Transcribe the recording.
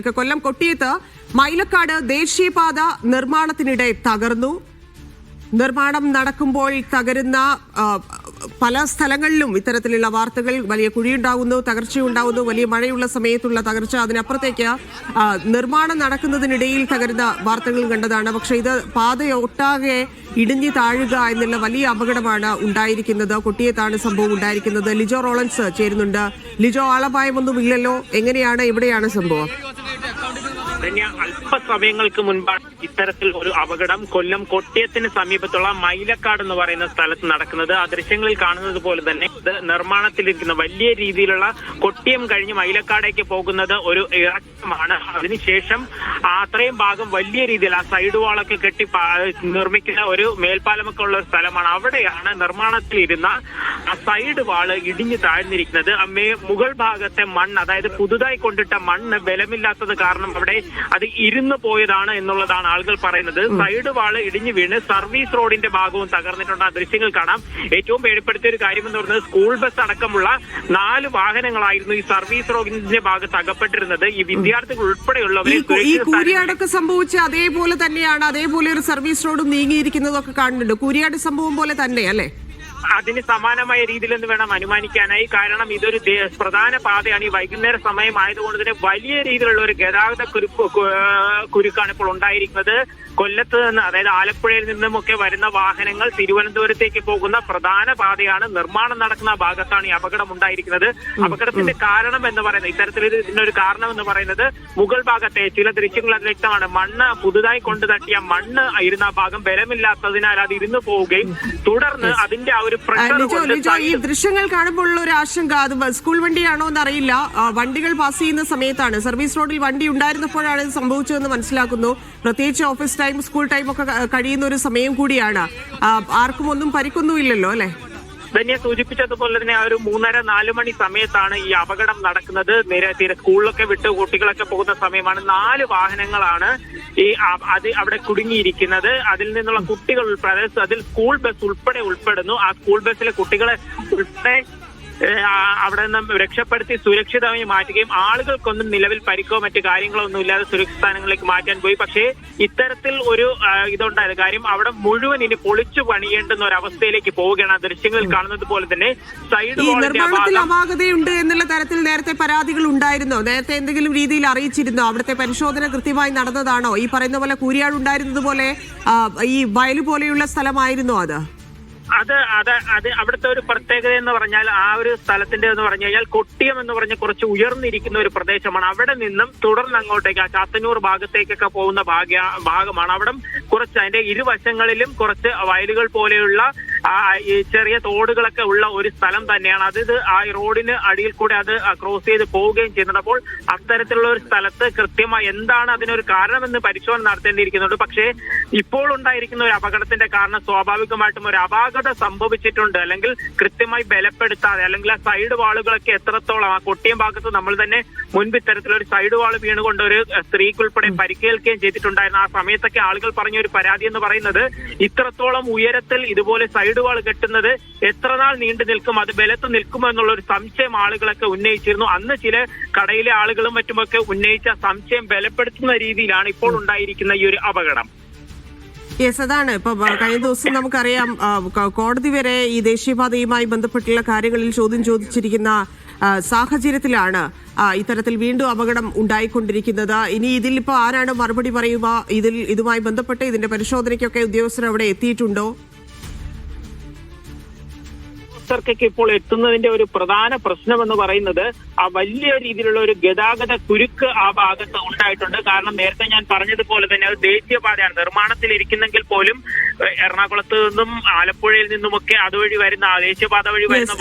കൊല്ലം കൊട്ടിയത്ത് മൈലക്കാട് ദേശീയപാത നിർമ്മാണത്തിനിടെ തകർന്നു. നിർമ്മാണം നടക്കുമ്പോൾ തകരുന്ന പല സ്ഥലങ്ങളിലും ഇത്തരത്തിലുള്ള വാർത്തകൾ, വലിയ കുഴിയുണ്ടാകുന്നു, തകർച്ചയുണ്ടാകുന്നു, വലിയ മഴയുള്ള സമയത്തുള്ള തകർച്ച, അതിനപ്പുറത്തേക്ക് നിർമ്മാണം നടക്കുന്നതിനിടയിൽ തകരുന്ന വാർത്തകളും കണ്ടതാണ്. പക്ഷേ ഇത് പാതയൊട്ടാകെ ഇടിഞ്ഞു താഴുക എന്നുള്ള വലിയ അപകടമാണ് ഉണ്ടായിരിക്കുന്നത്. കൊട്ടിയത്താണ് സംഭവം ഉണ്ടായിരിക്കുന്നത്. ലിജോ റോളൻസ് ചേരുന്നുണ്ട്. ലിജോ, ആളപായമൊന്നും ഇല്ലല്ലോ, എങ്ങനെയാണ്, എവിടെയാണ് സംഭവം? അല്പസമയങ്ങൾക്ക് മുൻപാണ് ഇത്തരത്തിൽ ഒരു അപകടം കൊല്ലം കൊട്ടിയത്തിന് സമീപത്തുള്ള മൈലക്കാട് എന്ന് പറയുന്ന സ്ഥലത്ത് നടക്കുന്നത്. ആ ദൃശ്യങ്ങളിൽ കാണുന്നത് പോലെ തന്നെ ഇത് നിർമ്മാണത്തിലിരിക്കുന്ന വലിയ രീതിയിലുള്ള കൊട്ടിയം കഴിഞ്ഞ് മൈലക്കാടേക്ക് പോകുന്നത് ഒരു ഇറക്കമാണ്. അതിനുശേഷം അത്രയും ഭാഗം വലിയ രീതിയിൽ ആ സൈഡ് വാളൊക്കെ കെട്ടി നിർമ്മിക്കുന്ന ഒരു മേൽപ്പാലമൊക്കെ ഉള്ള ഒരു സ്ഥലമാണ്. അവിടെയാണ് നിർമ്മാണത്തിലിരുന്ന ആ സൈഡ് വാള് ഇടിഞ്ഞു താഴ്ന്നിരിക്കുന്നത്. മുകൾ ഭാഗത്തെ മണ്ണ്, അതായത് പുതുതായി കൊണ്ടിട്ട മണ്ണ് ബലമില്ലാത്തത് കാരണം അവിടെ അത് ഇരുന്ന് പോയതാണ് എന്നുള്ളതാണ് ആളുകൾ പറയുന്നത്. സൈഡ് വാള് ഇടിഞ്ഞു വീണ് സർവീസ് റോഡിന്റെ ഭാഗവും തകർന്നിട്ടുണ്ട്. ആ ദൃശ്യങ്ങൾ കാണാം. ഏറ്റവും പേടിപ്പെടുത്തിയ ഒരു കാര്യം എന്ന് പറയുന്നത് സ്കൂൾ ബസ് അടക്കമുള്ള 4 വാഹനങ്ങളായിരുന്നു ഈ സർവീസ് റോഡിന്റെ ഭാഗത്ത് അകപ്പെട്ടിരുന്നത്. ഈ വിദ്യാർത്ഥികൾ ഉൾപ്പെടെയുള്ളവരെ കൂരിയാടൊക്കെ സംഭവിച്ച അതേപോലെ തന്നെയാണ്, അതേപോലെ ഒരു സർവീസ് റോഡും നീങ്ങിയിരിക്കുന്നതൊക്കെ കാണുന്നുണ്ട്. കൂരിയാട് സംഭവം പോലെ തന്നെ അല്ലേ? അതിന് സമാനമായ രീതിയിൽ എന്ന് വേണം അനുമാനിക്കാനായി. കാരണം ഇതൊരു പ്രധാന പാതയാണ്. ഈ വൈകുന്നേര സമയമായതുകൊണ്ട് തന്നെ വലിയ രീതിയിലുള്ള ഒരു ഗതാഗത കുരുക്കാണ് ഇപ്പോൾ ഉണ്ടായിരിക്കുന്നത്. കൊല്ലത്ത് നിന്ന്, അതായത് ആലപ്പുഴയിൽ നിന്നുമൊക്കെ വരുന്ന വാഹനങ്ങൾ തിരുവനന്തപുരത്തേക്ക് പോകുന്ന പ്രധാന പാതയാണ്. നിർമ്മാണം നടക്കുന്ന ഭാഗത്താണ് ഈ അപകടം ഉണ്ടായിരിക്കുന്നത്. അപകടത്തിന്റെ കാരണം എന്ന് പറയുന്നത്, ഇത്തരത്തിൽ ഇതിനൊരു കാരണം എന്ന് പറയുന്നത് മുകൾ ഭാഗത്തെ ചില ദൃശ്യങ്ങൾ അത് വ്യക്തമാണ്. മണ്ണ് പുതുതായി കൊണ്ടു തട്ടിയ മണ്ണ് ഇരുന്ന ഭാഗം ബലമില്ലാത്തതിനാൽ അത് ഇരുന്നു പോവുകയും തുടർന്ന് അതിന്റെ ആ ഒരു ഈ ദൃശ്യങ്ങൾ കാണുമ്പോൾ ഒരു ആശങ്ക, അത് സ്കൂൾ വണ്ടിയാണോ എന്നറിയില്ല. വണ്ടികൾ പാസ് ചെയ്യുന്ന സമയത്താണ്, സർവീസ് റോഡിൽ വണ്ടി ഉണ്ടായിരുന്നപ്പോഴാണ് ഇത് സംഭവിച്ചതെന്ന് മനസ്സിലാക്കുന്നു. പ്രത്യേകിച്ച് ഓഫീസ് ടൈം, സ്കൂൾ ടൈം ഒക്കെ കഴിയുന്ന ഒരു സമയം കൂടിയാണ്. ആർക്കും ഒന്നും പരിക്കൊന്നുമില്ലല്ലോ അല്ലെ? ധന്യ സൂചിപ്പിച്ചതുപോലെ തന്നെ ആ ഒരു 3:30-4 മണി സമയത്താണ് ഈ അപകടം നടക്കുന്നത്. സ്കൂളിലൊക്കെ വിട്ട് കുട്ടികളൊക്കെ പോകുന്ന സമയമാണ്. 4 വാഹനങ്ങളാണ് അവിടെ കുടുങ്ങിയിരിക്കുന്നത്. അതിൽ നിന്നുള്ള കുട്ടികൾ ഉൾപ്പെടെ, അതിൽ സ്കൂൾ ബസ് ഉൾപ്പെടെ ഉൾപ്പെടുന്നു. ആ സ്കൂൾ ബസ്സിലെ കുട്ടികളെ ഉൾപ്പെടെ അവിടെ നിന്ന് രക്ഷപ്പെടുത്തി സുരക്ഷിതമായി മാറ്റുകയും ആളുകൾക്കൊന്നും നിലവിൽ പരിക്കോ മറ്റു കാര്യങ്ങളോ ഒന്നും ഇല്ലാതെ സുരക്ഷിത സ്ഥാനങ്ങളിലേക്ക് മാറ്റാൻ പോയി. പക്ഷേ ഇത്തരത്തിൽ ഒരു ഇതുണ്ടായത് കാര്യം അവിടെ മുഴുവൻ ഇനി പൊളിച്ചു പണിയേണ്ടുന്ന ഒരു അവസ്ഥയിലേക്ക് പോവുകയാണ്. ആ ദൃശ്യങ്ങളിൽ കാണുന്നത് പോലെ തന്നെ സൈഡ് നിർമ്മാണത്തിൽ അപാകതയുണ്ട് എന്നുള്ള തരത്തിൽ നേരത്തെ പരാതികൾ ഉണ്ടായിരുന്നോ? നേരത്തെ എന്തെങ്കിലും രീതിയിൽ അറിയിച്ചിരുന്നോ? അവിടുത്തെ പരിശോധന കൃത്യമായി നടന്നതാണോ? ഈ പറയുന്ന പോലെ കൂരിയാട് ഉണ്ടായിരുന്നത് പോലെ ഈ വയലു പോലെയുള്ള സ്ഥലമായിരുന്നോ അത്? അവിടുത്തെ ഒരു പ്രത്യേകത എന്ന് പറഞ്ഞാൽ, ആ ഒരു സ്ഥലത്തിന്റെ എന്ന് പറഞ്ഞു കഴിഞ്ഞാൽ കൊട്ടിയം എന്ന് പറഞ്ഞ കുറച്ച് ഉയർന്നിരിക്കുന്ന ഒരു പ്രദേശമാണ്. അവിടെ നിന്നും തുടർന്ന് അങ്ങോട്ടേക്ക് ആ ചാത്തന്നൂർ ഭാഗത്തേക്കൊക്കെ പോകുന്ന ഭാഗമാണ്. അവിടെ കുറച്ച് അതിന്റെ ഇരുവശങ്ങളിലും കുറച്ച് വയലുകൾ പോലെയുള്ള ചെറിയ തോടുകളൊക്കെ ഉള്ള ഒരു സ്ഥലം തന്നെയാണ്. അത് ആ റോഡിന് അടിയിൽ കൂടെ അത് ക്രോസ് ചെയ്ത് പോവുകയും ചെയ്യുന്നത്. അപ്പോൾ അത്തരത്തിലുള്ള ഒരു സ്ഥലത്ത് കൃത്യമായി എന്താണ് അതിനൊരു കാരണമെന്ന് പരിശോധന നടത്തേണ്ടിയിരിക്കുന്നുണ്ട്. പക്ഷേ ഇപ്പോൾ ഉണ്ടായിരിക്കുന്ന ഒരു അപകടത്തിന്റെ കാരണം സ്വാഭാവികമായിട്ടും ഒരു അപാകത സംഭവിച്ചിട്ടുണ്ട്. അല്ലെങ്കിൽ കൃത്യമായി ബലപ്പെടുത്താതെ, അല്ലെങ്കിൽ ആ സൈഡ് വാളുകളൊക്കെ എത്രത്തോളം, ആ കൊട്ടിയം ഭാഗത്ത് നമ്മൾ തന്നെ മുൻപ് ഇത്തരത്തിലൊരു സൈഡ് വാള് വീണുകൊണ്ട് ഒരു സ്ത്രീക്കുൾപ്പെടെ പരിക്കേൽക്കുകയും ചെയ്തിട്ടുണ്ടായിരുന്നു. ആ സമയത്തൊക്കെ ആളുകൾ പറഞ്ഞ ഒരു പരാതി എന്ന് പറയുന്നത്, ഇത്രത്തോളം ഉയരത്തിൽ ഇതുപോലെ സൈഡ് വാൾ കെട്ടുന്നത് എത്ര നാൾ നീണ്ടു നിൽക്കും, അത് ബലത്ത് നിൽക്കുമോ എന്നുള്ള ഒരു സംശയം ആളുകളൊക്കെ ഉന്നയിച്ചിരുന്നു. അന്ന് ചില കടയിലെ ആളുകളും മറ്റുമൊക്കെ ഉന്നയിച്ച സംശയം ബലപ്പെടുത്തുന്ന രീതിയിലാണ് ഇപ്പോൾ ഉണ്ടായിരിക്കുന്ന ഈ ഒരു അപകടം. യെസ്, അതാണ് ഇപ്പൊ കഴിഞ്ഞ ദിവസം നമുക്കറിയാം, കോടതി വരെ ഈ ദേശീയപാതയുമായി ബന്ധപ്പെട്ടുള്ള കാര്യങ്ങളിൽ ചോദ്യം ചോദിച്ചിരിക്കുന്ന സാഹചര്യത്തിലാണ് ഇത്തരത്തിൽ വീണ്ടും അപകടം ഉണ്ടായിക്കൊണ്ടിരിക്കുന്നത്. ഇനി ഇതിൽ ഇപ്പൊ ആരാണ് മറുപടി പറയുക? ഇതുമായി ബന്ധപ്പെട്ട് ഇതിന്റെ പരിശോധനയ്ക്കൊക്കെ ഉദ്യോഗസ്ഥർ അവിടെ എത്തിയിട്ടുണ്ടോ? ർക്കൊക്കെ ഇപ്പോൾ എത്തുന്നതിന്റെ ഒരു പ്രധാന പ്രശ്നം എന്ന് പറയുന്നത് ആ വലിയ രീതിയിലുള്ള ഒരു ഗതാഗത കുരുക്ക് ആ ഭാഗത്ത് ഉണ്ടായിട്ടുണ്ട്. കാരണം നേരത്തെ ഞാൻ പറഞ്ഞതുപോലെ തന്നെ അത് ദേശീയപാതയാണ്. നിർമ്മാണത്തിലിരിക്കുന്നെങ്കിൽ പോലും എറണാകുളത്ത് നിന്നും ആലപ്പുഴയിൽ നിന്നുമൊക്കെ അതുവഴി വരുന്ന ദേശീയപാത വഴി വരുന്ന